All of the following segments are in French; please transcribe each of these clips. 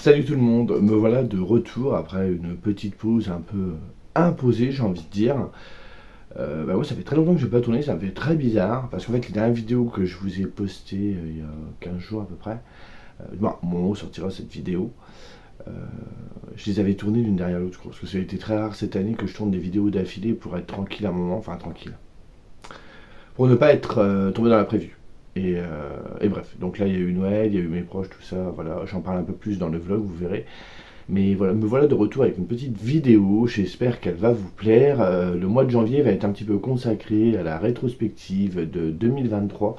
Salut tout le monde, me voilà de retour après une petite pause un peu imposée, j'ai envie de dire. Moi, ça fait très longtemps que je n'ai pas tourné, ça me fait très bizarre, parce qu'en fait, les dernières vidéos que je vous ai postées il y a 15 jours à peu près, au moment où sortira cette vidéo, euh, je les avais tournées l'une derrière l'autre, parce que ça a été très rare cette année que je tourne des vidéos d'affilée pour être tranquille à un moment, enfin tranquille, pour ne pas être tombé dans la prévue. Et bref, donc là il y a eu Noël, il y a eu mes proches, tout ça, voilà, j'en parle un peu plus dans le vlog, vous verrez. Mais voilà, me voilà de retour avec une petite vidéo, j'espère qu'elle va vous plaire. Le mois de janvier va être un petit peu consacré à la rétrospective de 2023.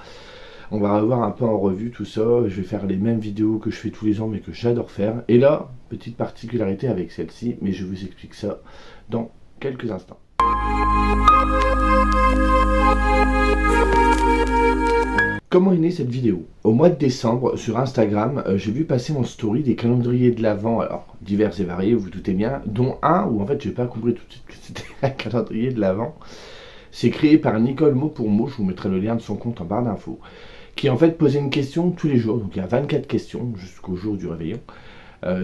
On va revoir un peu en revue tout ça, je vais faire les mêmes vidéos que je fais tous les ans mais que j'adore faire. Et là, petite particularité avec celle-ci, mais je vous explique ça dans quelques instants. Comment est née cette vidéo? Au mois de décembre, sur Instagram, j'ai vu passer en story des calendriers de l'Avent, alors divers et variés, vous vous doutez bien, dont un où en fait j'ai pas compris tout de suite que c'était un calendrier de l'Avent. C'est créé par Nicole mot pour mot, je vous mettrai le lien de son compte en barre d'infos, qui en fait posait une question tous les jours, donc il y a 24 questions jusqu'au jour du réveillon,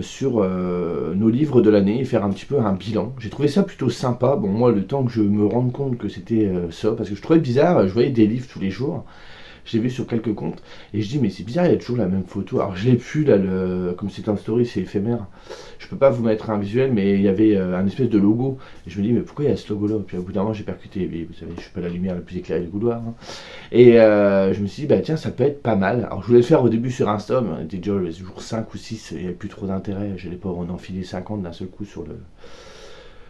sur nos livres de l'année et faire un petit peu un bilan. J'ai trouvé ça plutôt sympa, bon moi le temps que je me rende compte que c'était ça, parce que je trouvais bizarre, je voyais des livres tous les jours. Je l'ai vu sur quelques comptes et je dis mais c'est bizarre, il y a toujours la même photo. Alors je l'ai plus là, comme c'est un story, c'est éphémère. Je peux pas vous mettre un visuel, mais il y avait un espèce de logo. Et je me dis mais pourquoi il y a ce logo là? Puis au bout d'un moment j'ai percuté. Et vous savez, je suis pas la lumière la plus éclairée du couloir. Hein. Et je me suis dit bah tiens ça peut être pas mal. Alors je voulais le faire au début sur Insta, mais on était déjà le jour 5 ou 6, il n'y avait plus trop d'intérêt. J'allais pas en enfiler 50 d'un seul coup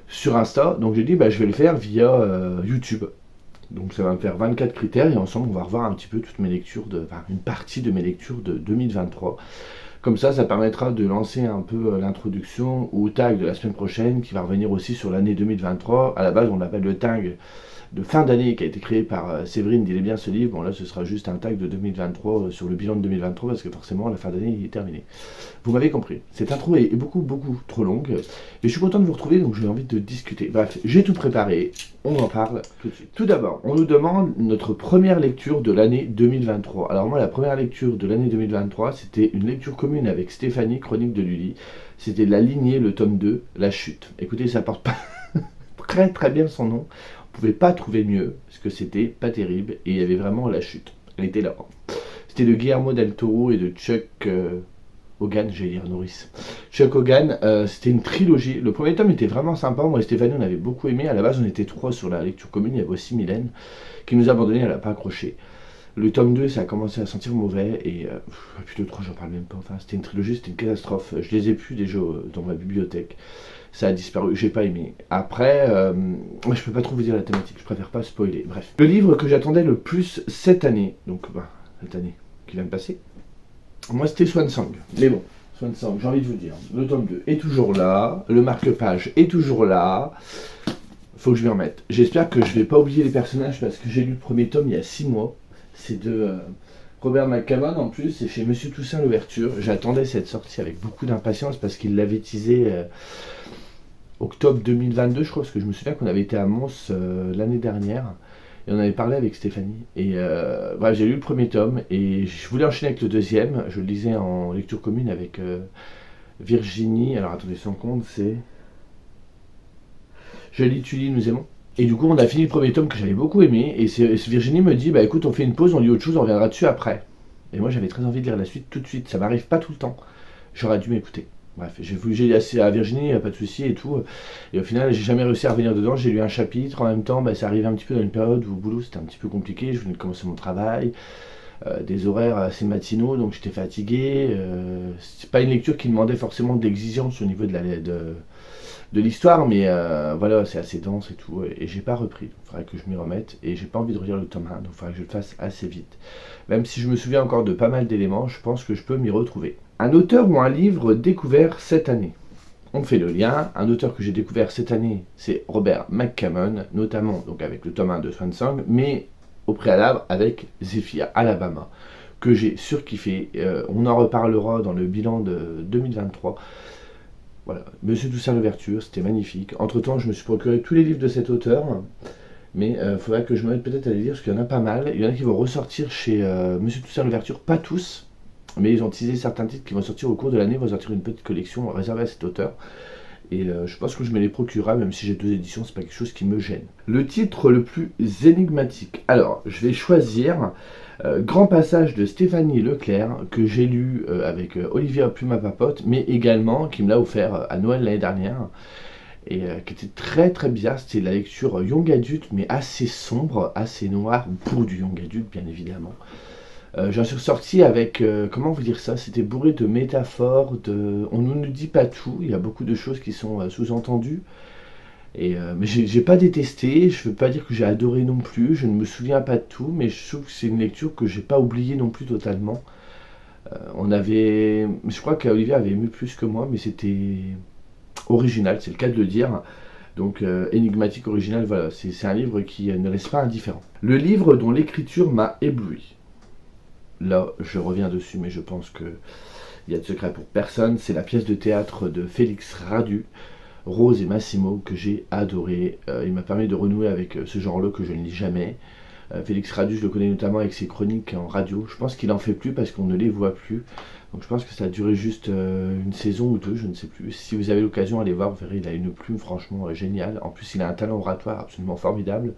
sur Insta. Donc j'ai dit bah je vais le faire via YouTube. Donc ça va me faire 24 critères et ensemble on va revoir un petit peu toutes mes lectures, une partie de mes lectures de 2023. Comme ça permettra de lancer un peu l'introduction au tag de la semaine prochaine qui va revenir aussi sur l'année 2023. À la base on l'appelle le tag de fin d'année qui a été créé par Séverine d'Il est bien ce livre. Bon là ce sera juste un tag de 2023 sur le bilan de 2023 parce que forcément la fin d'année est terminée. Vous m'avez compris. Cette intro est beaucoup trop longue. Mais je suis content de vous retrouver donc j'ai envie de discuter. Bref, j'ai tout préparé. On en parle tout de suite. Tout d'abord, on nous demande notre première lecture de l'année 2023. Alors moi la première lecture de l'année 2023 c'était une lecture commune avec Stéphanie, Chronique de Lully. C'était La Lignée, le tome 2, La Chute. Écoutez, ça porte pas très bien son nom. On pouvait pas trouver mieux, parce que c'était pas terrible, et il y avait vraiment La Chute. Elle était là. C'était de Guillermo del Toro et de Chuck Hogan, j'allais dire Norris. Chuck Hogan, c'était une trilogie. Le premier tome était vraiment sympa, moi et Stéphanie on avait beaucoup aimé. À la base on était 3 sur la lecture commune, il y avait aussi Mylène, qui nous a abandonnés, elle n'a pas accroché. Le tome 2, ça a commencé à sentir mauvais, et puis le 3, j'en parle même pas. Enfin, c'était une trilogie, c'était une catastrophe. Je les ai plus déjà dans ma bibliothèque. Ça a disparu, j'ai pas aimé. Après, je peux pas trop vous dire la thématique, je préfère pas spoiler. Bref. Le livre que j'attendais le plus cette année, donc cette année qui vient de passer, moi c'était Swansong. Mais bon, Swansong, j'ai envie de vous dire, le tome 2 est toujours là, le marque-page est toujours là. Faut que je m'y remette. J'espère que je vais pas oublier les personnages parce que j'ai lu le premier tome il y a 6 mois. C'est de Robert McCammon en plus, c'est chez Monsieur Toussaint l'ouverture. J'attendais cette sortie avec beaucoup d'impatience parce qu'il l'avait teasé octobre 2022, je crois, parce que je me souviens qu'on avait été à Mons l'année dernière et on avait parlé avec Stéphanie. Et bref, j'ai lu le premier tome et je voulais enchaîner avec le deuxième. Je le lisais en lecture commune avec Virginie. Alors attendez, son compte c'est Je lis, tu lis, nous aimons. Et du coup, on a fini le premier tome que j'avais beaucoup aimé. Et Virginie me dit, bah écoute, on fait une pause, on lit autre chose, on reviendra dessus après. Et moi, j'avais très envie de lire la suite tout de suite. Ça m'arrive pas tout le temps. J'aurais dû m'écouter. Bref, j'ai dit assez à Virginie, pas de souci et tout. Et au final, j'ai jamais réussi à revenir dedans. J'ai lu un chapitre. En même temps, ça arrivait un petit peu dans une période où au boulot, c'était un petit peu compliqué. Je venais de commencer mon travail. Des horaires assez matinaux, donc j'étais fatigué. C'est pas une lecture qui demandait forcément d'exigence au niveau de l'histoire, mais voilà, c'est assez dense et tout, et j'ai pas repris. Il faudrait que je m'y remette, et j'ai pas envie de relire le tome 1, donc il faudrait que je le fasse assez vite. Même si je me souviens encore de pas mal d'éléments, je pense que je peux m'y retrouver. Un auteur ou un livre découvert cette année. On fait le lien. Un auteur que j'ai découvert cette année, c'est Robert McCammon, notamment donc avec le tome 1 de Swansong, mais au préalable avec Zephyr, Alabama, que j'ai surkiffé. On en reparlera dans le bilan de 2023. Voilà, Monsieur Toussaint l'ouverture, c'était magnifique. Entre temps, je me suis procuré tous les livres de cet auteur, mais il faudrait que je me mette peut-être à les lire, parce qu'il y en a pas mal. Il y en a qui vont ressortir chez Monsieur Toussaint l'ouverture, pas tous. mais ils ont teasé certains titres qui vont sortir au cours de l'année, vont sortir une petite collection réservée à cet auteur. Et je pense que je me les procurerai, même si j'ai 2 éditions, c'est pas quelque chose qui me gêne. Le titre le plus énigmatique. Alors, je vais choisir Grand Passage de Stéphanie Leclerc, que j'ai lu avec Olivier Pluma Papote, mais également qui me l'a offert à Noël l'année dernière, et qui était très très bizarre. C'était la lecture young adulte, mais assez sombre, assez noire, pour du young adulte bien évidemment. J'en suis ressorti avec, comment vous dire ça, c'était bourré de métaphores, on ne nous dit pas tout, il y a beaucoup de choses qui sont sous-entendues, mais j'ai pas détesté, je veux pas dire que j'ai adoré non plus, je ne me souviens pas de tout, mais je trouve que c'est une lecture que j'ai pas oubliée non plus totalement. Je crois qu'Olivier avait aimé plus que moi, mais c'était original, c'est le cas de le dire. Donc énigmatique, original, voilà, c'est un livre qui ne laisse pas indifférent. Le livre dont l'écriture m'a ébloui. Là, je reviens dessus, mais je pense qu'il y a de secret pour personne. C'est la pièce de théâtre de Félix Radu, Rose et Massimo, que j'ai adoré. Il m'a permis de renouer avec ce genre-là que je ne lis jamais. Félix Radu, je le connais notamment avec ses chroniques en radio. Je pense qu'il n'en fait plus parce qu'on ne les voit plus. Donc je pense que ça a duré juste une saison ou deux, je ne sais plus. Si vous avez l'occasion, allez voir, vous verrez, il a une plume franchement géniale. En plus, il a un talent oratoire absolument formidable.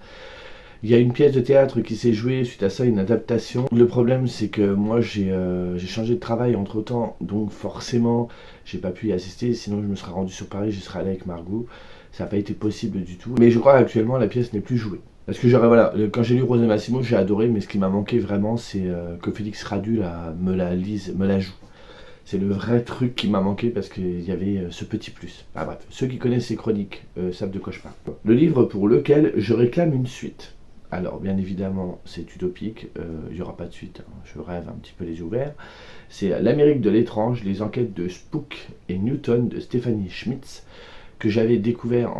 Il y a une pièce de théâtre qui s'est jouée, suite à ça, une adaptation. Le problème, c'est que moi, j'ai changé de travail entre-temps, donc forcément, j'ai pas pu y assister, sinon je me serais rendu sur Paris, j'y serais allé avec Margot. Ça n'a pas été possible du tout. Mais je crois qu'actuellement, la pièce n'est plus jouée. Parce que voilà, quand j'ai lu Rose et Massimo, j'ai adoré, mais ce qui m'a manqué vraiment, c'est que Félix Radu me la lise, me la joue. C'est le vrai truc qui m'a manqué parce qu'il y avait ce petit plus. Ah bref, ceux qui connaissent ces chroniques savent de quoi je parle. Le livre pour lequel je réclame une suite. Alors, bien évidemment, c'est utopique, il n'y aura pas de suite, hein, je rêve un petit peu les yeux ouverts. C'est L'Amérique de l'étrange, les enquêtes de Spook et Newton de Stéphanie Schmitz, que j'avais découvert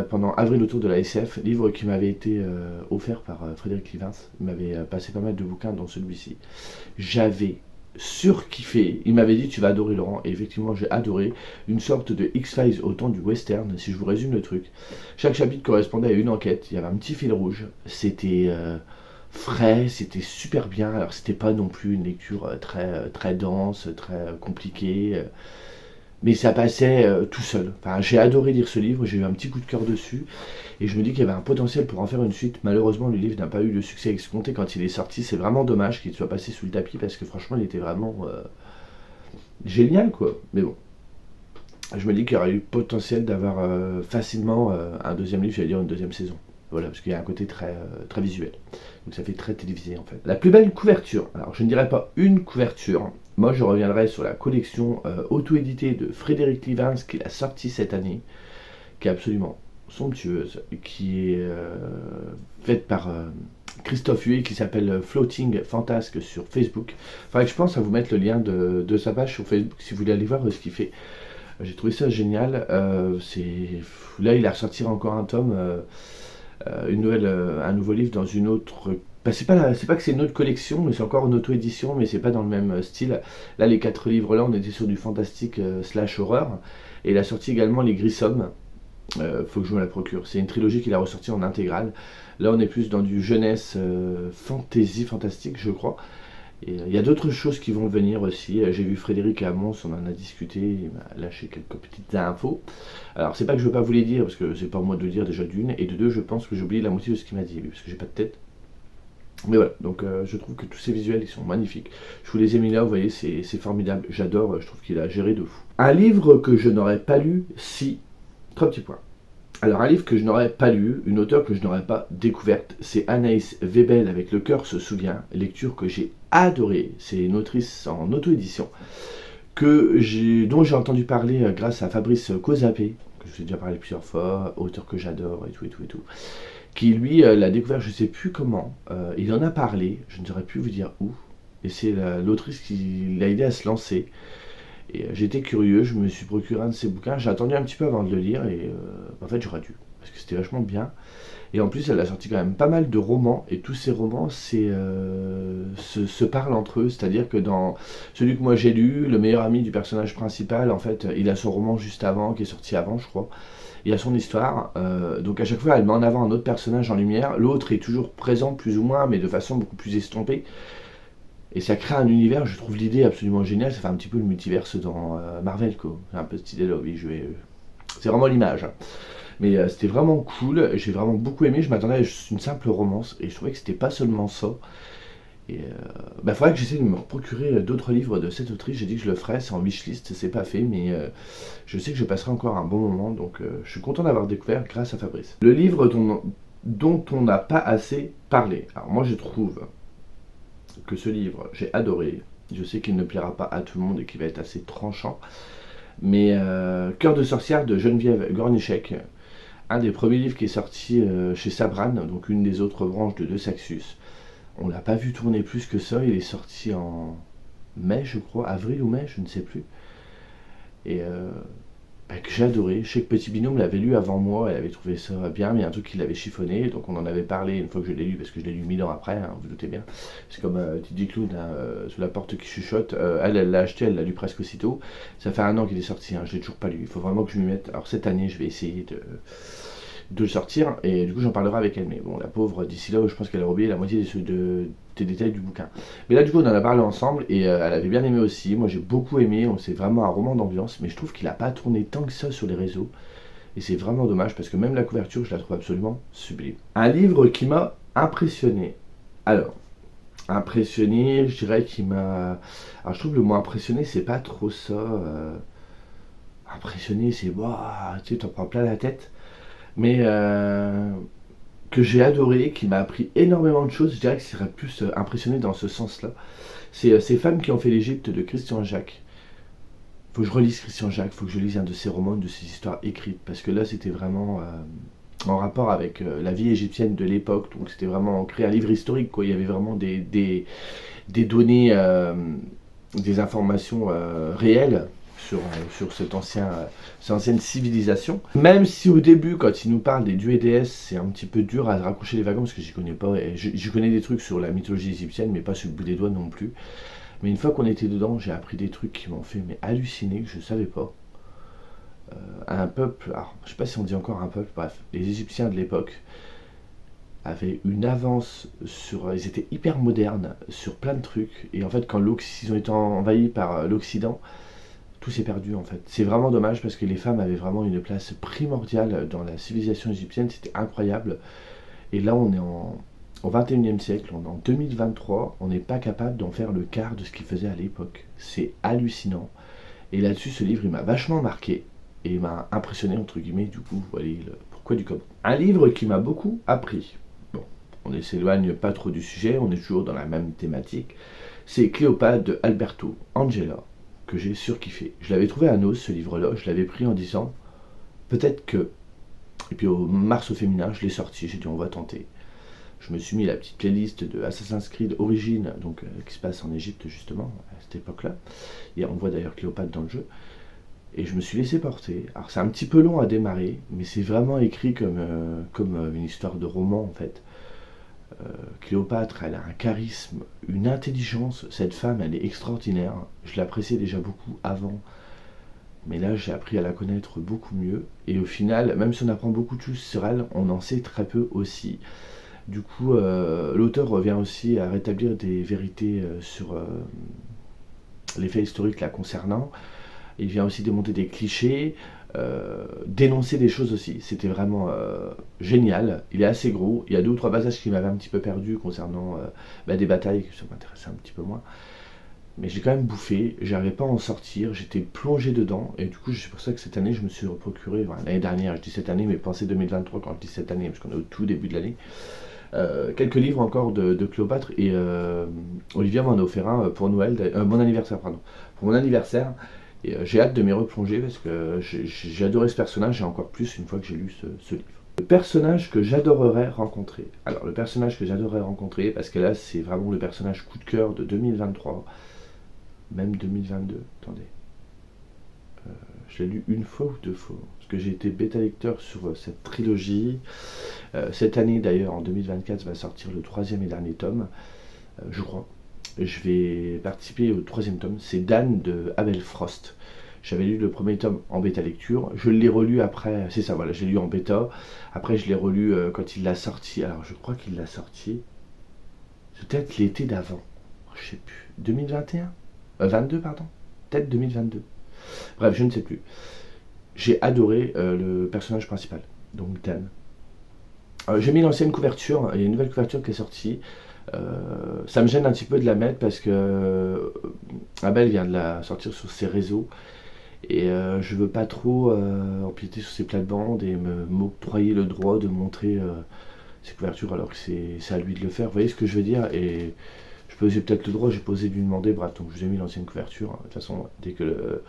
pendant Avril autour de la SF, livre qui m'avait été offert par Frédéric Livins. Il m'avait passé pas mal de bouquins, dont celui-ci. J'avais surkiffé. Il m'avait dit tu vas adorer Laurent, et effectivement j'ai adoré. Une sorte de X-Files au temps du western, si je vous résume le truc. Chaque chapitre correspondait à une enquête, il y avait un petit fil rouge, c'était frais, c'était super bien. Alors c'était pas non plus une lecture très dense, très compliquée, mais ça passait tout seul. Enfin, j'ai adoré lire ce livre, j'ai eu un petit coup de cœur dessus, et je me dis qu'il y avait un potentiel pour en faire une suite. Malheureusement, le livre n'a pas eu le succès escompté quand il est sorti. C'est vraiment dommage qu'il soit passé sous le tapis, parce que franchement, il était vraiment génial, quoi. Mais bon, je me dis qu'il y aurait eu potentiel d'avoir facilement un deuxième livre, j'allais dire une deuxième saison. Voilà, parce qu'il y a un côté très visuel. Donc ça fait très télévisé en fait. La plus belle couverture. Alors je ne dirais pas une couverture. Moi je reviendrai sur la collection auto-éditée de Frédéric Livins qu'il a sortie cette année, qui est absolument somptueuse, qui est faite par Christophe Huet, qui s'appelle Floating Fantasque sur Facebook. Enfin, je pense à vous mettre le lien de sa page sur Facebook si vous voulez aller voir ce qu'il fait. J'ai trouvé ça génial. Là, il a ressorti encore un tome, un nouveau livre dans une autre. Bah, c'est pas que c'est une autre collection, mais c'est encore une auto-édition, mais c'est pas dans le même style. Là, les 4 livres là, on était sur du fantastique slash horreur. Et il a sorti également Les Grissom. Faut que je me la procure. C'est une trilogie qu'il a ressorti en intégrale. Là, on est plus dans du jeunesse fantasy fantastique, je crois. Et il y a d'autres choses qui vont venir aussi. J'ai vu Frédéric à Mons, on en a discuté, il m'a lâché quelques petites infos. Alors c'est pas que je veux pas vous les dire, parce que c'est pas moi de le dire déjà d'une, et de deux, je pense que j'ai oublié la moitié de ce qu'il m'a dit, parce que j'ai pas de tête. Mais voilà, donc je trouve que tous ces visuels, ils sont magnifiques. Je vous les ai mis là, vous voyez, c'est formidable, j'adore, je trouve qu'il a géré de fou. Un livre que je n'aurais pas lu si... 3 petits points. Alors un livre que je n'aurais pas lu, une auteure que je n'aurais pas découverte, c'est Anaïs Webel avec Le cœur se souvient, lecture que j'ai adorée. C'est une autrice en auto-édition dont j'ai entendu parler grâce à Fabrice Cozapé, que je vous ai déjà parlé plusieurs fois, auteur que j'adore et tout, qui lui l'a découvert, je ne sais plus comment, il en a parlé, je ne saurais plus vous dire où, et c'est l'autrice qui l'a aidé à se lancer. Et j'étais curieux, je me suis procuré un de ces bouquins, j'ai attendu un petit peu avant de le lire, et en fait j'aurais dû, parce que c'était vachement bien. Et en plus elle a sorti quand même pas mal de romans, et tous ces romans se parlent entre eux, c'est-à-dire que dans celui que moi j'ai lu, le meilleur ami du personnage principal, en fait il a son roman juste avant, qui est sorti avant je crois, il a son histoire, donc à chaque fois elle met en avant un autre personnage en lumière, l'autre est toujours présent plus ou moins, mais de façon beaucoup plus estompée. Et ça crée un univers, je trouve l'idée absolument géniale, ça fait un petit peu le multiverse dans Marvel, quoi. C'est un peu cette idée-là, oui, c'est vraiment l'image, hein. Mais c'était vraiment cool, j'ai vraiment beaucoup aimé, je m'attendais à juste une simple romance, et je trouvais que c'était pas seulement ça. Et faudrait que j'essaie de me procurer d'autres livres de cette autrice, j'ai dit que je le ferais, c'est en wishlist, c'est pas fait, mais je sais que je passerai encore un bon moment, donc je suis content d'avoir découvert grâce à Fabrice. Le livre dont on n'a pas assez parlé. Alors moi je trouve que ce livre, j'ai adoré, je sais qu'il ne plaira pas à tout le monde et qu'il va être assez tranchant, mais Cœur de sorcière de Geneviève Gornichek, un des premiers livres qui est sorti chez Sabran, donc une des autres branches de De Saxus. On l'a pas vu tourner plus que ça, il est sorti en mai je crois, avril ou mai, je ne sais plus. Et que j'ai adoré. Je sais que Petit Binôme l'avait lu avant moi, elle avait trouvé ça bien, mais il y a un truc qui l'avait chiffonné, donc on en avait parlé une fois que je l'ai lu, parce que je l'ai lu 1000 ans après, hein, vous vous doutez bien. C'est comme Didi Clown, hein, sous la porte qui chuchote, elle l'a acheté, elle l'a lu presque aussitôt. Ça fait 1 an qu'il est sorti, hein, je l'ai toujours pas lu, il faut vraiment que je m'y mette. Alors cette année, je vais essayer de le sortir, et du coup j'en parlerai avec elle, mais bon, la pauvre, d'ici là, je pense qu'elle a oublié la moitié des détails du bouquin. Mais là du coup on en a parlé ensemble, et elle avait bien aimé aussi, moi j'ai beaucoup aimé, c'est vraiment un roman d'ambiance, mais je trouve qu'il a pas tourné tant que ça sur les réseaux, et c'est vraiment dommage, parce que même la couverture, je la trouve absolument sublime. Un livre qui m'a impressionné. Alors, impressionné, je dirais qu'il m'a... Alors je trouve le mot impressionné, c'est pas trop ça. Impressionné, c'est... Bah, tu sais, t'en prends plein la tête. Mais que j'ai adoré, qui m'a appris énormément de choses, je dirais que ce serait plus impressionné dans ce sens-là. C'est Ces femmes qui ont fait l'Égypte de Christian Jacques. Faut que je relise Christian Jacques, faut que je lise un de ses romans, de ses histoires écrites, parce que là c'était vraiment en rapport avec la vie égyptienne de l'époque, donc c'était vraiment créer un livre historique, quoi. Il y avait vraiment des données, des informations réelles sur cette ancienne civilisation. Même si au début, quand il nous parle des dieux et déesses, c'est un petit peu dur à raccrocher les wagons, parce que j'y connais pas, et je connais des trucs sur la mythologie égyptienne, mais pas sur le bout des doigts non plus. Mais une fois qu'on était dedans, j'ai appris des trucs qui m'ont fait halluciner, que je ne savais pas. Un peuple, alors, je ne sais pas si on dit encore un peuple, bref, les Égyptiens de l'époque avaient une avance sur... Ils étaient hyper modernes sur plein de trucs, et en fait quand ils ont été envahis par l'Occident, tout s'est perdu en fait. C'est vraiment dommage parce que les femmes avaient vraiment une place primordiale dans la civilisation égyptienne, c'était incroyable. Et là on est au 21e siècle, on est en 2023, on n'est pas capable d'en faire le quart de ce qu'ils faisaient à l'époque. C'est hallucinant. Et là-dessus, ce livre, il m'a vachement marqué et il m'a impressionné, entre guillemets, du coup, voilà pourquoi du comment. Un livre qui m'a beaucoup appris. Bon, on ne s'éloigne pas trop du sujet, on est toujours dans la même thématique. C'est Cléopâtre de Alberto Angela, que j'ai surkiffé. Je l'avais trouvé à Nos, ce livre-là, je l'avais pris en disant, peut-être que... Et puis au mars au féminin, je l'ai sorti, j'ai dit on va tenter. Je me suis mis la petite playlist de Assassin's Creed Origins, donc qui se passe en Égypte justement, à cette époque-là. Et on voit d'ailleurs Cléopâtre dans le jeu. Et je me suis laissé porter. Alors c'est un petit peu long à démarrer, mais c'est vraiment écrit comme une histoire de roman en fait. Cléopâtre, elle a un charisme, une intelligence. Cette femme, elle est extraordinaire. Je l'appréciais déjà beaucoup avant. Mais là, j'ai appris à la connaître beaucoup mieux. Et au final, même si on apprend beaucoup de choses sur elle, on en sait très peu aussi. Du coup, l'auteur revient aussi à rétablir des vérités sur les faits historiques la concernant. Il vient aussi démonter des clichés, dénoncer des choses aussi. C'était vraiment génial. Il est assez gros. Il y a 2 ou 3 passages qui m'avaient un petit peu perdu concernant des batailles, que ça m'intéressait un petit peu moins. Mais j'ai quand même bouffé, j'arrivais pas à en sortir, j'étais plongé dedans, et du coup c'est pour ça que cette année je me suis procuré, l'année dernière, je dis cette année, mais pensez 2023 quand je dis cette année, parce qu'on est au tout début de l'année, quelques livres encore de Cléopâtre, et Olivia m'en a offert un pour Noël, mon anniversaire, pardon, pour mon anniversaire, et j'ai hâte de m'y replonger, parce que j'ai adoré ce personnage, et encore plus une fois que j'ai lu ce livre. Le personnage que j'adorerais rencontrer, alors le personnage que j'adorerais rencontrer, parce que là c'est vraiment le personnage coup de cœur de 2023, même 2022, attendez. Je l'ai lu 1 fois ou 2 fois, parce que j'ai été bêta lecteur sur cette trilogie. Cette année d'ailleurs, en 2024, va sortir le 3e et dernier tome, je crois. Je vais participer au 3e tome, c'est Dan de Abel Frost. J'avais lu le 1er tome en bêta lecture, je l'ai relu après, c'est ça, voilà, j'ai lu en bêta. Après je l'ai relu quand il l'a sorti, alors je crois qu'il l'a sorti, peut-être l'été d'avant. je sais plus, 2021 22, pardon. Peut-être 2022. Bref, je ne sais plus. J'ai adoré le personnage principal, donc Dan. J'ai mis l'ancienne couverture, il y a une nouvelle couverture qui est sortie. Ça me gêne un petit peu de la mettre parce que Abel vient de la sortir sur ses réseaux et je veux pas trop empiéter sur ses plates-bandes et m'octroyer le droit de montrer ses couvertures alors que c'est à lui de le faire. Vous voyez ce que je veux dire? Et j'ai peut-être le droit, j'ai posé de lui demander, bref, donc je vous ai mis l'ancienne couverture. De toute façon, dès que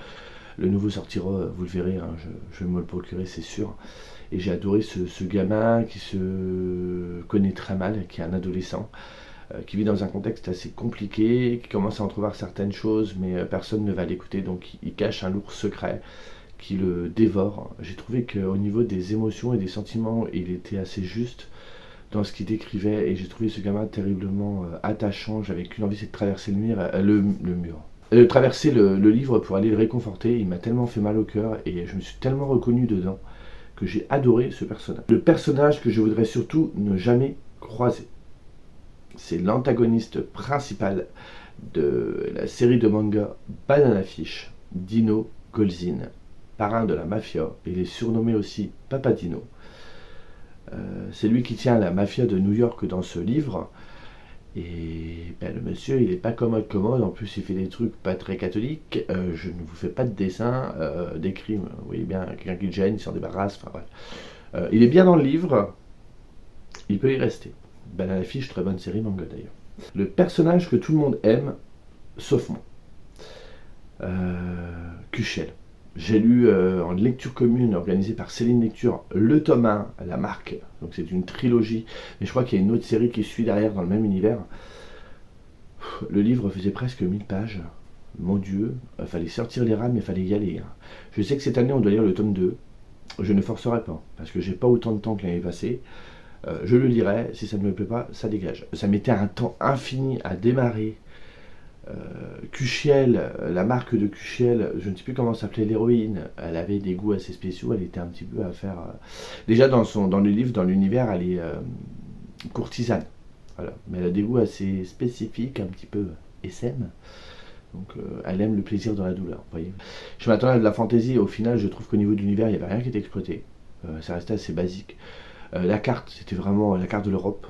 le nouveau sortira, vous le verrez, hein, je vais me le procurer, c'est sûr. Et j'ai adoré ce gamin qui se connaît très mal, qui est un adolescent, qui vit dans un contexte assez compliqué, qui commence à entrevoir certaines choses, mais personne ne va l'écouter, donc il cache un lourd secret qui le dévore. J'ai trouvé qu'au niveau des émotions et des sentiments, il était assez juste dans ce qu'il décrivait, et j'ai trouvé ce gamin terriblement attachant. J'avais qu'une envie, c'est de traverser le mur, traverser le livre pour aller le réconforter. Il m'a tellement fait mal au cœur, et je me suis tellement reconnu dedans, que j'ai adoré ce personnage. Le personnage que je voudrais surtout ne jamais croiser, c'est l'antagoniste principal de la série de manga Banana Fish, Dino Golzin, parrain de la mafia. Il est surnommé aussi Papa Dino. C'est lui qui tient la mafia de New York dans ce livre. Et le monsieur, il est pas commode, en plus il fait des trucs pas très catholiques. Je ne vous fais pas de dessin, des crimes, vous voyez bien, quelqu'un qui le gêne, il s'en débarrasse, enfin bref. Il est bien dans le livre, il peut y rester. Banana Fish, très bonne série manga d'ailleurs. Le personnage que tout le monde aime, sauf moi. Kuchel. J'ai lu en lecture commune organisée par Céline Lecture le tome 1, La Marque. Donc c'est une trilogie, mais je crois qu'il y a une autre série qui suit derrière dans le même univers. Le livre faisait presque 1000 pages. Mon Dieu, il fallait sortir les rames, mais il fallait y aller. Je sais que cette année on doit lire le tome 2. Je ne forcerai pas, parce que j'ai pas autant de temps que l'année passée. Je le lirai, si ça ne me plaît pas, ça dégage. Ça mettait un temps infini à démarrer. Kuchiel, la marque de Kuchiel, je ne sais plus comment s'appelait l'héroïne, elle avait des goûts assez spéciaux, elle était un petit peu à faire... Déjà dans le livre, dans l'univers, elle est courtisane, voilà. Mais elle a des goûts assez spécifiques, un petit peu SM, donc elle aime le plaisir dans la douleur, vous voyez. Je m'attendais à de la fantaisie, et au final je trouve qu'au niveau de l'univers, il n'y avait rien qui était exploité, ça restait assez basique. La carte, c'était vraiment la carte de l'Europe.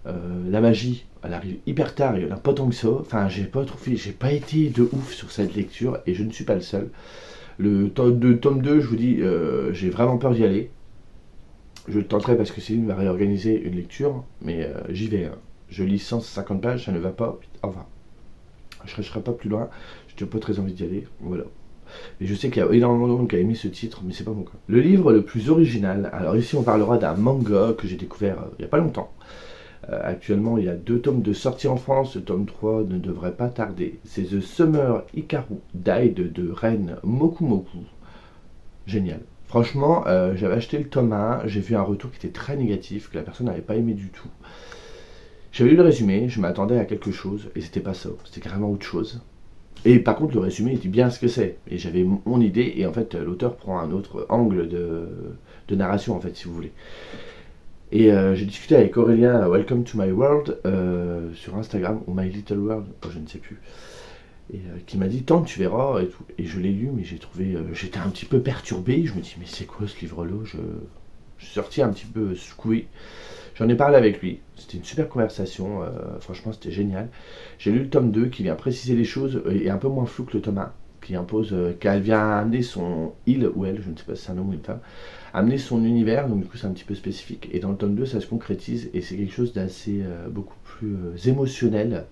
La magie, elle arrive hyper tard, il n'y en a pas tant que ça. Enfin, j'ai pas été de ouf sur cette lecture, et je ne suis pas le seul. Le tome 2, je vous dis, j'ai vraiment peur d'y aller. Je le tenterai parce que Céline va réorganiser une lecture, mais j'y vais. Hein. Je lis 150 pages, ça ne va pas. Enfin, je ne serai pas plus loin. Je n'ai pas très envie d'y aller. Voilà. Et je sais qu'il y a énormément de monde qui a aimé ce titre, mais c'est pas mon cas. Le livre le plus original, alors ici on parlera d'un manga que j'ai découvert il n'y a pas longtemps. Actuellement, il y a 2 tomes de sortie en France, le tome 3 ne devrait pas tarder. C'est The Summer Hikaru Died de Ren Mokumoku. Génial. Franchement, j'avais acheté le tome 1, j'ai vu un retour qui était très négatif, que la personne n'avait pas aimé du tout. J'avais lu le résumé, je m'attendais à quelque chose, et c'était pas ça, c'était carrément autre chose. Et par contre, le résumé dit bien ce que c'est, et j'avais mon idée, et en fait, l'auteur prend un autre angle de narration, en fait, si vous voulez. Et j'ai discuté avec Aurélien, Welcome to my world, sur Instagram, ou My Little World, je ne sais plus, et qui m'a dit tant tu verras et tout. Et je l'ai lu, mais j'étais un petit peu perturbé. Je me dis mais c'est quoi ce livre-là? Je suis sorti un petit peu secoué. J'en ai parlé avec lui, c'était une super conversation, franchement c'était génial. J'ai lu le tome 2 qui vient préciser les choses et un peu moins flou que le tome 1, qui impose qu'elle vient amener il ou elle, je ne sais pas si c'est un homme ou une femme, amener son univers, donc du coup c'est un petit peu spécifique. Et dans le tome 2 ça se concrétise et c'est quelque chose d'assez beaucoup plus émotionnel.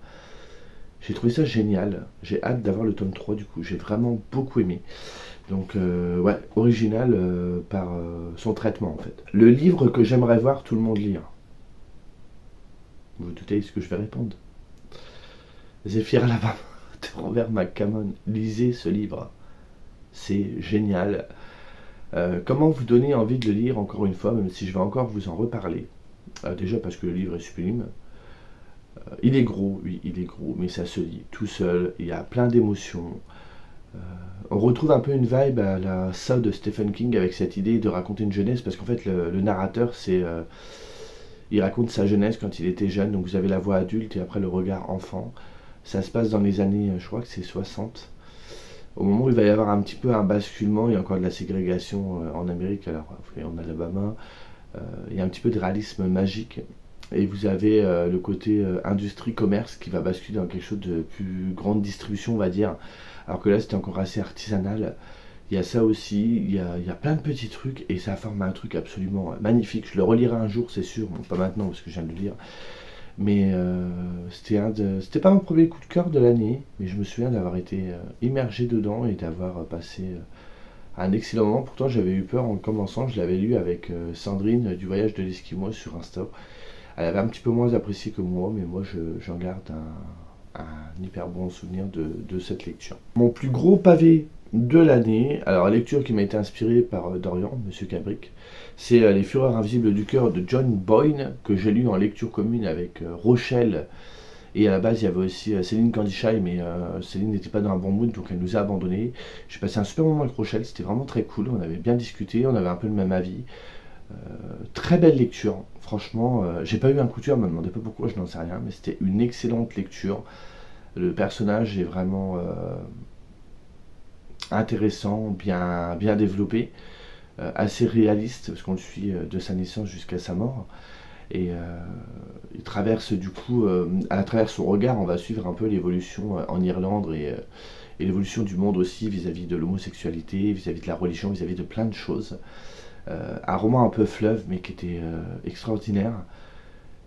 J'ai trouvé ça génial, j'ai hâte d'avoir le tome 3 du coup, j'ai vraiment beaucoup aimé. Donc ouais, original par son traitement en fait. Le livre que j'aimerais voir tout le monde lire. Vous vous doutez ce que je vais répondre. Zéphyr Lava de Robert McCammon. Lisez ce livre, c'est génial. Comment vous donner envie de le lire encore une fois, même si je vais encore vous en reparler. Déjà parce que le livre est sublime. Il est gros, oui, il est gros, mais ça se lit tout seul, il y a plein d'émotions. On retrouve un peu une vibe à la Saw de Stephen King avec cette idée de raconter une jeunesse, parce qu'en fait le narrateur il raconte sa jeunesse quand il était jeune, donc vous avez la voix adulte et après le regard enfant. Ça se passe dans les années, je crois que c'est 60. Au moment où il va y avoir un petit peu un basculement, il y a encore de la ségrégation en Amérique, alors en Alabama, il y a un petit peu de réalisme magique. Et vous avez le côté industrie-commerce qui va basculer dans quelque chose de plus grande distribution, on va dire. Alors que là, c'était encore assez artisanal. Il y a ça aussi, il y a plein de petits trucs et ça forme un truc absolument magnifique. Je le relirai un jour, c'est sûr, bon, pas maintenant parce que je viens de le lire. Mais c'était pas mon premier coup de cœur de l'année, mais je me souviens d'avoir été immergé dedans et d'avoir passé un excellent moment. Pourtant, j'avais eu peur en commençant. Je l'avais lu avec Sandrine du voyage de l'Esquimau sur Insta. Elle avait un petit peu moins apprécié que moi, mais moi j'en garde un hyper bon souvenir de cette lecture. Mon plus gros pavé de l'année, alors la lecture qui m'a été inspirée par Dorian, Monsieur Cabric, c'est Les Fureurs invisibles du cœur de John Boyne, que j'ai lu en lecture commune avec Rochelle. Et à la base, il y avait aussi Céline Candichai, mais Céline n'était pas dans un bon mood, donc elle nous a abandonnés. J'ai passé un super moment avec Rochelle, c'était vraiment très cool, on avait bien discuté, on avait un peu le même avis. Très belle lecture, franchement, j'ai pas eu un coup de cœur, me demandez pas pourquoi, je n'en sais rien, mais c'était une excellente lecture. Le personnage est vraiment intéressant, bien développé, assez réaliste, parce qu'on le suit de sa naissance jusqu'à sa mort. Et il traverse du coup, à travers son regard, on va suivre un peu l'évolution en Irlande et l'évolution du monde aussi vis-à-vis de l'homosexualité, vis-à-vis de la religion, vis-à-vis de plein de choses. Un roman un peu fleuve, mais qui était extraordinaire.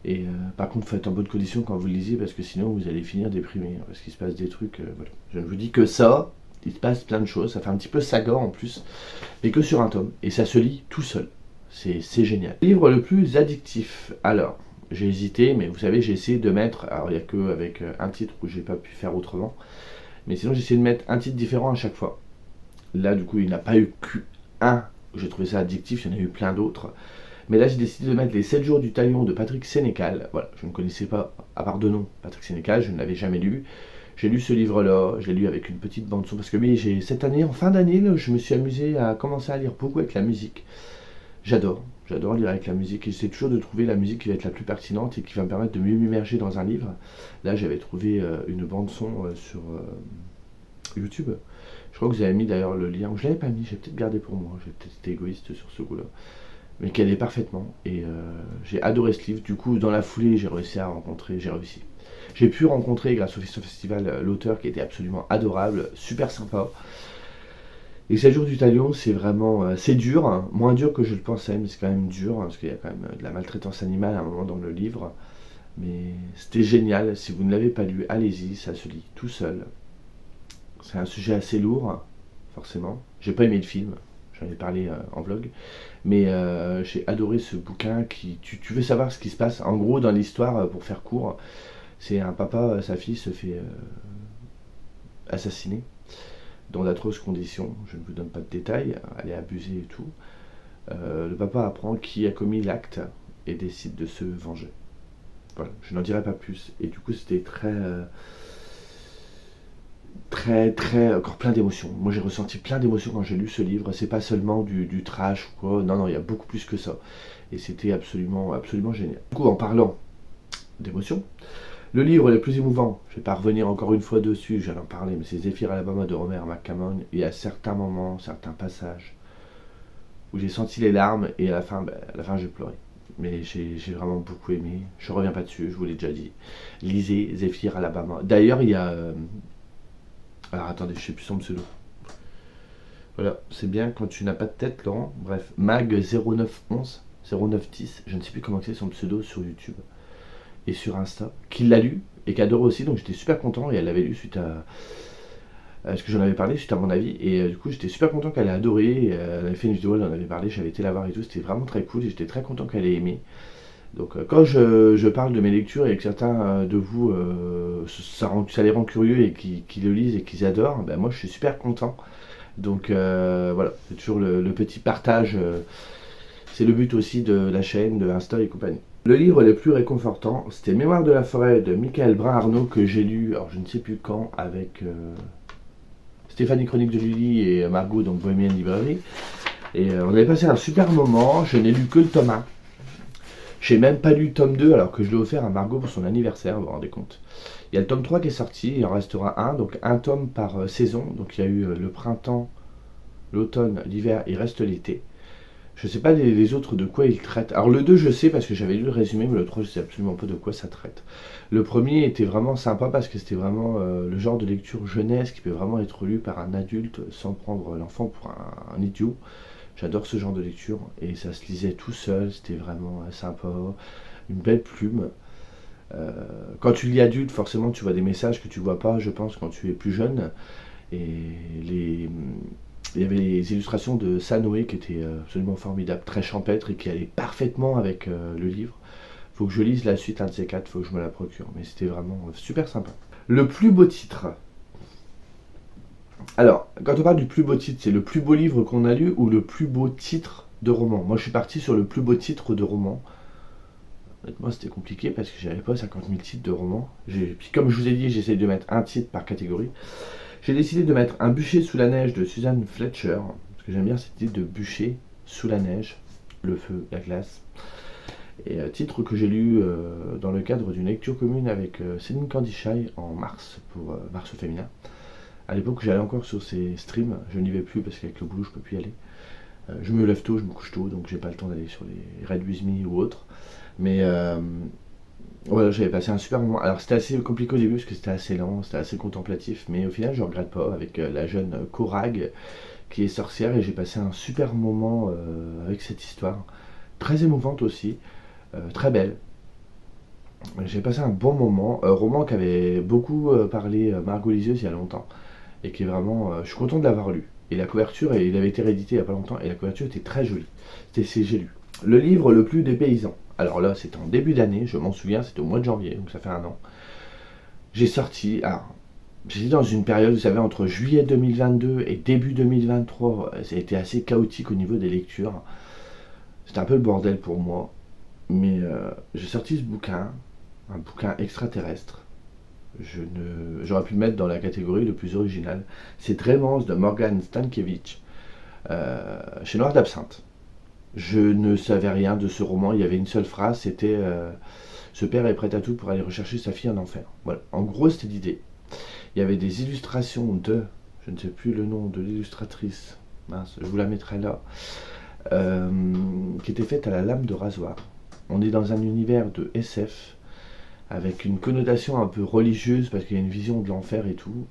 Et par contre, faut être en bonne condition quand vous le lisez, parce que sinon vous allez finir déprimé, parce qu'il se passe des trucs. Voilà. Je ne vous dis que ça, il se passe plein de choses. Ça fait un petit peu saga en plus, mais que sur un tome. Et ça se lit tout seul. C'est génial. Livre le plus addictif. Alors, j'ai hésité, mais vous savez, j'ai essayé de mettre. Alors, il n'y a que avec un titre où j'ai pas pu faire autrement. Mais sinon, j'ai essayé de mettre un titre différent à chaque fois. Là, du coup, il n'y en a pas eu qu'un. J'ai trouvé ça addictif, il y en a eu plein d'autres. Mais là, j'ai décidé de mettre Les 7 jours du talion de Patrick Sénécal. Voilà, je ne connaissais pas, à part de nom, Patrick Sénécal, je ne l'avais jamais lu. J'ai lu ce livre-là, je l'ai lu avec une petite bande-son, parce que cette année, en fin d'année, je me suis amusé à commencer à lire beaucoup avec la musique. J'adore lire avec la musique, et j'essaie toujours de trouver la musique qui va être la plus pertinente et qui va me permettre de mieux m'immerger dans un livre. Là, j'avais trouvé une bande-son sur YouTube. Je crois que vous avez mis d'ailleurs le lien, je ne l'avais pas mis, j'ai peut-être gardé pour moi, j'ai peut-être été égoïste sur ce coup-là. Mais qu'elle est parfaitement. Et j'ai adoré ce livre. Du coup, dans la foulée, j'ai pu rencontrer, grâce au festival, l'auteur qui était absolument adorable, super sympa. Et 7 jours du talion, c'est vraiment, c'est dur, hein, moins dur que je le pensais, mais c'est quand même dur, hein, parce qu'il y a quand même de la maltraitance animale à un moment dans le livre. Mais c'était génial, si vous ne l'avez pas lu, allez-y, ça se lit tout seul. C'est un sujet assez lourd, forcément. J'ai pas aimé le film, j'en ai parlé en vlog. Mais j'ai adoré ce bouquin tu veux savoir ce qui se passe. En gros, dans l'histoire, pour faire court, c'est un papa, sa fille se fait assassiner dans d'atroces conditions. Je ne vous donne pas de détails, elle est abusée et tout. Le papa apprend qui a commis l'acte et décide de se venger. Voilà, je n'en dirai pas plus. Et du coup, c'était encore plein d'émotions. Moi, j'ai ressenti plein d'émotions quand j'ai lu ce livre. C'est pas seulement du trash ou quoi. Non, il y a beaucoup plus que ça. Et c'était absolument génial. Du coup, en parlant d'émotions, le livre le plus émouvant, je vais pas revenir encore une fois dessus, j'allais en parler, mais c'est Zéphyr Alabama de Robert McCammon. Il y a certains moments, certains passages où j'ai senti les larmes et à la fin j'ai pleuré. Mais j'ai vraiment beaucoup aimé. Je reviens pas dessus, je vous l'ai déjà dit. Lisez Zéphyr Alabama. D'ailleurs, il y a alors attendez, je sais plus son pseudo. Voilà, c'est bien quand tu n'as pas de tête, Laurent. Bref, Mag0911, 0910, je ne sais plus comment c'est son pseudo sur YouTube et sur Insta, qui l'a lu et qui adore aussi, donc j'étais super content, et elle l'avait lu suite à ce que j'en avais parlé, suite à mon avis, et du coup j'étais super content qu'elle ait adoré, elle avait fait une vidéo, elle en avait parlé, j'avais été la voir et tout, c'était vraiment très cool, et j'étais très content qu'elle ait aimé. Donc quand je parle de mes lectures et que certains de vous, ça les rend curieux et qui le lisent et qu'ils adorent, ben moi je suis super content. Donc voilà, c'est toujours le petit partage, c'est le but aussi de la chaîne, de Insta et compagnie. Le livre le plus réconfortant, c'était Mémoires de la forêt de Michael Brun-Arnaud, que j'ai lu, alors je ne sais plus quand, avec Stéphanie Chronique de Lully et Margot, donc Bohemian Librairie. Et on avait passé un super moment, je n'ai lu que le tome 1. J'ai même pas lu le tome 2 alors que je l'ai offert à Margot pour son anniversaire, vous vous rendez compte. Il y a le tome 3 qui est sorti, il en restera un, donc un tome par saison. Donc il y a eu le printemps, l'automne, l'hiver, il reste l'été. Je sais pas les autres de quoi ils traitent. Alors le 2 je sais parce que j'avais lu le résumé, mais le 3 je sais absolument pas de quoi ça traite. Le premier était vraiment sympa parce que c'était vraiment le genre de lecture jeunesse qui peut vraiment être lu par un adulte sans prendre l'enfant pour un idiot. J'adore ce genre de lecture et ça se lisait tout seul, c'était vraiment sympa, une belle plume. Euh, Quand tu lis adulte, forcément tu vois des messages que tu vois pas, je pense, quand tu es plus jeune. Et il y avait les illustrations de Sanoé qui étaient absolument formidables, très champêtres et qui allaient parfaitement avec le livre. Faut que je lise la suite, un de ces quatre, faut que je me la procure. Mais c'était vraiment super sympa. Le plus beau titre. Alors, quand on parle du plus beau titre, c'est le plus beau livre qu'on a lu ou le plus beau titre de roman. Moi, je suis parti sur le plus beau titre de roman. Honnêtement, c'était compliqué parce que j'avais pas 50 000 titres de romans. Puis, comme je vous ai dit, j'essaye de mettre un titre par catégorie. J'ai décidé de mettre Un bûcher sous la neige de Suzanne Fletcher, parce que j'aime bien cette idée de bûcher sous la neige, le feu, la glace. Et titre que j'ai lu dans le cadre d'une lecture commune avec Céline Candichai en mars, pour Mars Féminin. À l'époque, j'allais encore sur ces streams, je n'y vais plus parce qu'avec le boulot, je peux plus y aller. Je me lève tôt, je me couche tôt, donc j'ai pas le temps d'aller sur les Red With Me ou autres. Mais voilà, j'avais passé un super moment. Alors c'était assez compliqué au début parce que c'était assez lent, c'était assez contemplatif, mais au final je regrette pas avec la jeune Corag qui est sorcière et j'ai passé un super moment avec cette histoire. Très émouvante aussi, très belle. J'ai passé un bon moment, roman qu'avait beaucoup parlé Margot Liseuse il y a longtemps et qui est vraiment, je suis content de l'avoir lu. Et la couverture, il avait été réédité il n'y a pas longtemps et la couverture était très jolie. J'ai lu. Le livre le plus dépaysant. Alors là, c'était en début d'année, je m'en souviens, c'était au mois de janvier, donc ça fait un an. J'ai sorti, j'étais dans une période, vous savez, entre juillet 2022 et début 2023, ça a été assez chaotique au niveau des lectures. C'était un peu le bordel pour moi, mais j'ai sorti ce bouquin, un bouquin extraterrestre. J'aurais pu le mettre dans la catégorie le plus original. C'est Trémence de Morgan Stankiewicz, chez Noir d'Absinthe. Je ne savais rien de ce roman, il y avait une seule phrase, c'était ce père est prêt à tout pour aller rechercher sa fille en enfer. Voilà, en gros c'était l'idée. Il y avait des illustrations de, je ne sais plus le nom de l'illustratrice, mince, je vous la mettrai là, qui était faite à la lame de rasoir. On est dans un univers de SF, avec une connotation un peu religieuse, parce qu'il y a une vision de l'enfer et tout.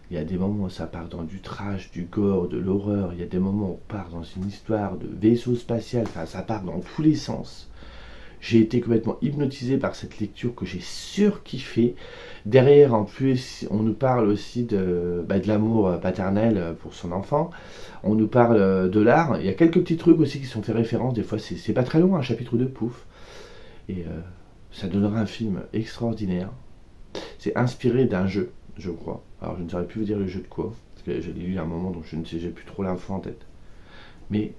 Il y a des moments où ça part dans du trash, du gore, de l'horreur. Il y a des moments où on part dans une histoire de vaisseau spatial. Enfin, ça part dans tous les sens. J'ai été complètement hypnotisé par cette lecture que j'ai surkiffé. Derrière, en plus, on nous parle aussi de l'amour paternel pour son enfant. On nous parle de l'art. Il y a quelques petits trucs aussi qui sont fait référence. Des fois, c'est pas très long, un chapitre ou deux, pouf. Et ça donnera un film extraordinaire. C'est inspiré d'un jeu, je crois. Alors je ne saurais plus vous dire le jeu de quoi, parce que je l'ai lu à un moment, donc je ne sais, j'ai plus trop l'info en tête. Mais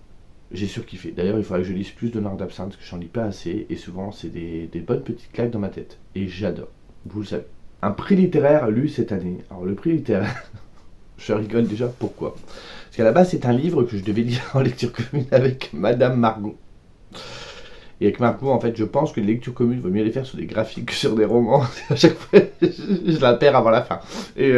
j'ai surkiffé. D'ailleurs, il faudrait que je lise plus de Noir d'Absinthe, parce que j'en lis pas assez, et souvent c'est des bonnes petites claques dans ma tête. Et j'adore, vous le savez. Un prix littéraire lu cette année. Alors le prix littéraire, je rigole déjà, pourquoi? Parce qu'à la base, c'est un livre que je devais lire en lecture commune avec Madame Margot. Et avec Margot, en fait, je pense que les lectures communes, il vaut mieux les faire sur des graphiques que sur des romans. À chaque fois, je la perds avant la fin. Et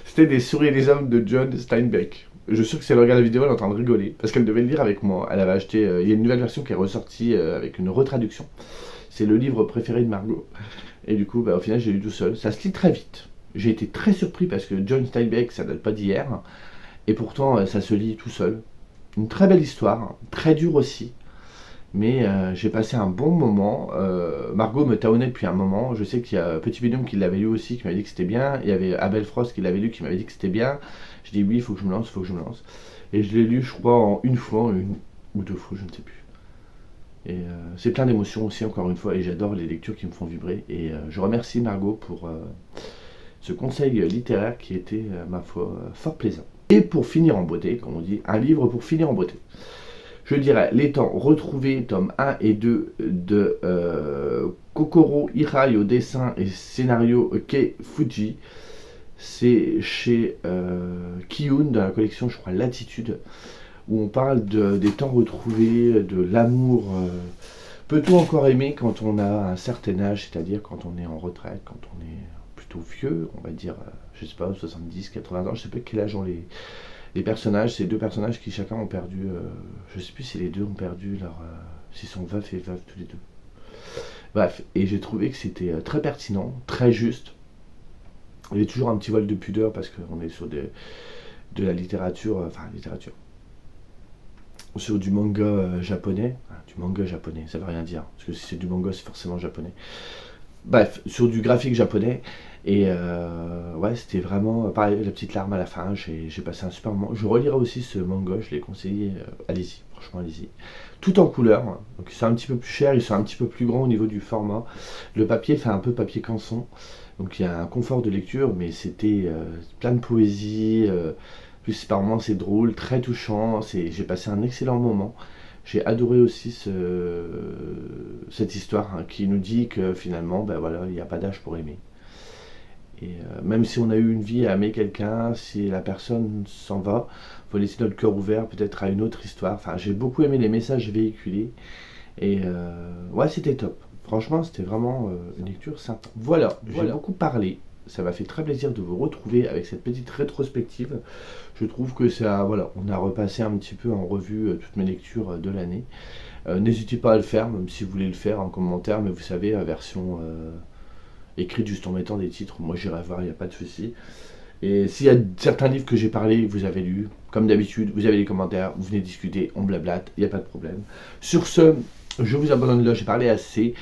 c'était Des souris et des hommes de John Steinbeck. Je suis sûr que si elle regarde la vidéo, elle est en train de rigoler. Parce qu'elle devait le lire avec moi. Elle avait acheté. Il y a une nouvelle version qui est ressortie avec une retraduction. C'est le livre préféré de Margot. Et du coup, au final, j'ai lu tout seul. Ça se lit très vite. J'ai été très surpris parce que John Steinbeck, ça date pas d'hier. Et pourtant, ça se lit tout seul. Une très belle histoire. Très dure aussi. Mais j'ai passé un bon moment. Margot me taonnait depuis un moment. Je sais qu'il y a Petit Binôme qui l'avait lu aussi, qui m'avait dit que c'était bien. Il y avait Abel Frost qui l'avait lu, qui m'avait dit que c'était bien. Je dis oui, il faut que je me lance, il faut que je me lance. Et je l'ai lu, je crois, en une fois, une ou deux fois, je ne sais plus. Et c'est plein d'émotions aussi, encore une fois. Et j'adore les lectures qui me font vibrer. Et je remercie Margot pour ce conseil littéraire qui était, ma foi, fort plaisant. Et pour finir en beauté, comme on dit, un livre pour finir en beauté. Je dirais Les Temps retrouvés, tome 1 et 2 de Kokoro Hirai au dessin et scénario Kei Fuji. C'est chez Kiyun dans la collection, je crois, Latitude, où on parle des temps retrouvés, de l'amour. Peut-on encore aimer quand on a un certain âge, c'est-à-dire quand on est en retraite, quand on est plus plutôt vieux, on va dire, je sais pas, 70, 80 ans, je sais pas quel âge ont les personnages, ces deux personnages qui chacun ont perdu, je sais plus si les deux ont perdu s'ils sont veufs et veuves tous les deux. Bref, et j'ai trouvé que c'était très pertinent, très juste. Il y a toujours un petit voile de pudeur parce qu'on est sur de la littérature, sur du manga japonais. Du manga japonais, ça veut rien dire, parce que si c'est du manga, c'est forcément japonais. Bref, sur du graphique japonais. Et ouais, c'était vraiment pareil, la petite larme à la fin. J'ai passé un super moment. Je relirai aussi ce manga, je l'ai conseillé. Allez-y, franchement, allez-y. Tout en couleur, hein. Donc ils sont un petit peu plus chers, ils sont un petit peu plus grands au niveau du format. Le papier fait un peu papier canson. Donc il y a un confort de lecture, mais c'était plein de poésie. Plus par moments c'est drôle, très touchant. J'ai passé un excellent moment. J'ai adoré aussi cette histoire, hein, qui nous dit que finalement, ben voilà, il n'y a pas d'âge pour aimer. Et même si on a eu une vie à aimer quelqu'un, si la personne s'en va, il faut laisser notre cœur ouvert peut-être à une autre histoire. Enfin, j'ai beaucoup aimé les messages véhiculés. Et ouais, c'était top. Franchement, c'était vraiment une lecture sympa. Voilà, j'ai beaucoup parlé. Ça m'a fait très plaisir de vous retrouver avec cette petite rétrospective. Je trouve que ça, voilà, on a repassé un petit peu en revue toutes mes lectures de l'année. N'hésitez pas à le faire, même si vous voulez le faire en commentaire, mais vous savez, version écrite juste en mettant des titres. Moi, j'irai voir, il n'y a pas de souci. Et s'il y a certains livres que j'ai parlé, que vous avez lus, comme d'habitude, vous avez les commentaires, vous venez discuter, on blablate, il n'y a pas de problème. Sur ce, je vous abandonne là, j'ai parlé assez.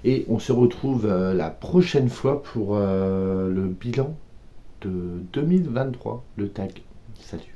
Et on se retrouve la prochaine fois pour le bilan de 2023, le tag. Salut.